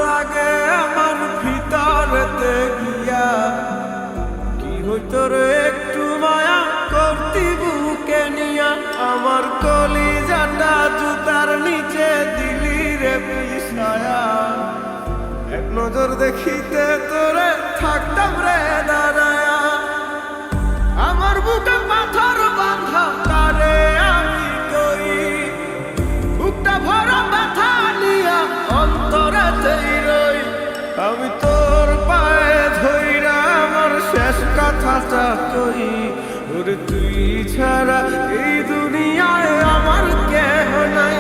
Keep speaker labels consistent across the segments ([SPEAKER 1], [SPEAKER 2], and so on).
[SPEAKER 1] লাগে আমার ভিতরেতে গিয়া, কি হইতো রে একটু মায়া করতি বুকে নিয়া, আমার কলিজাটা জুতার নিচে দিলি রে পিছায়া। এক নজর দেখিতে তোরে থাকতাম রে দাঁড়ায়া, আমার বুকে পাথর বাঁধা তারে আমি কই, বুকটা ভরা ব্যথা নিয়া অন্তরেতেই রই। আমি তোর পায়ে ধইরা আমার শেষ কথাটা কই, ওরে তুই ছাড়া এই দুনিয়ায় আমার কেহ নাই।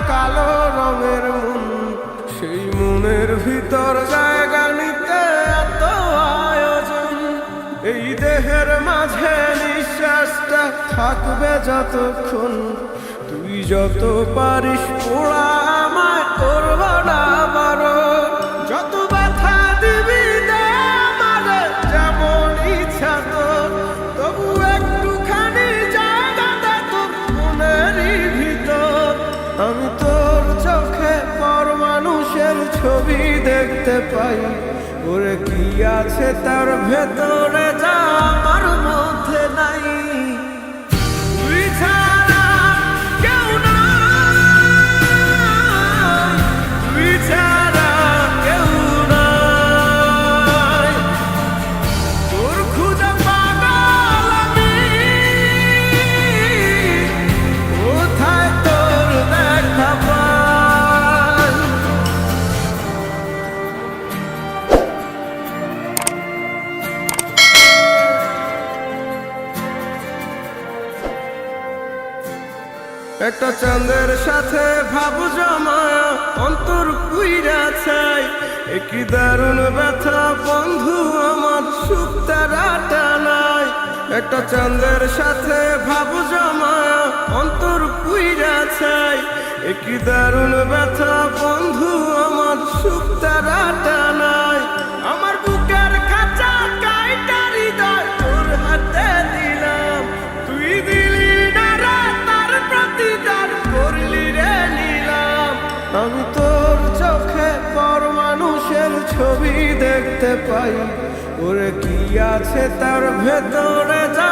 [SPEAKER 1] কালো রঙের মন, সেই মনের ভিতর জায়গা নিতে এত আয়োজন। এই দেহের মাঝে নিঃশ্বাসটা থাকবে যতক্ষণ, তুই যত পারিস পোড়া আমায় করব না বারণ। যত ব্যথা দিবি দে আমারে যেমন ইচ্ছা তোর, তবু একটুখানি জায়গা দে তোর মনেরই ভিতর। আমি তোর চোখে পর মানুষের ছবি দেখতে পাই, ওরে কি আছে তার ভেতরে যা আমার মধ্যে নাই। তুই ছাড়া কেউ নাই, তুই ছাড়া কেউ নাই, তোর খুঁজে পাগল আমি, কোথায় তোর দেখা পাই। একটা চাঁদের সাথে ভাবু জমায়া অন্তর কুইরা চাই, একই দারুণ ব্যথা বন্ধু আমার সুখ তারাটা নাই। একটা চাঁদের সাথে ভাবু জমায়া অন্তর কুইরা চাই, একই দারুণ ব্যথা বন্ধু আমার সুখ তারাটা নাই। আমার বুকের খাঁচা কাইটা হৃদয় তোর হাতে দিলাম, তুই দিলি না রে তার প্রতিদান করলি রে নিলাম। আমি তোর চোখে পর মানুষের ছবি দেখতে পাই, ওরে কি আছে তার ভেতরে যা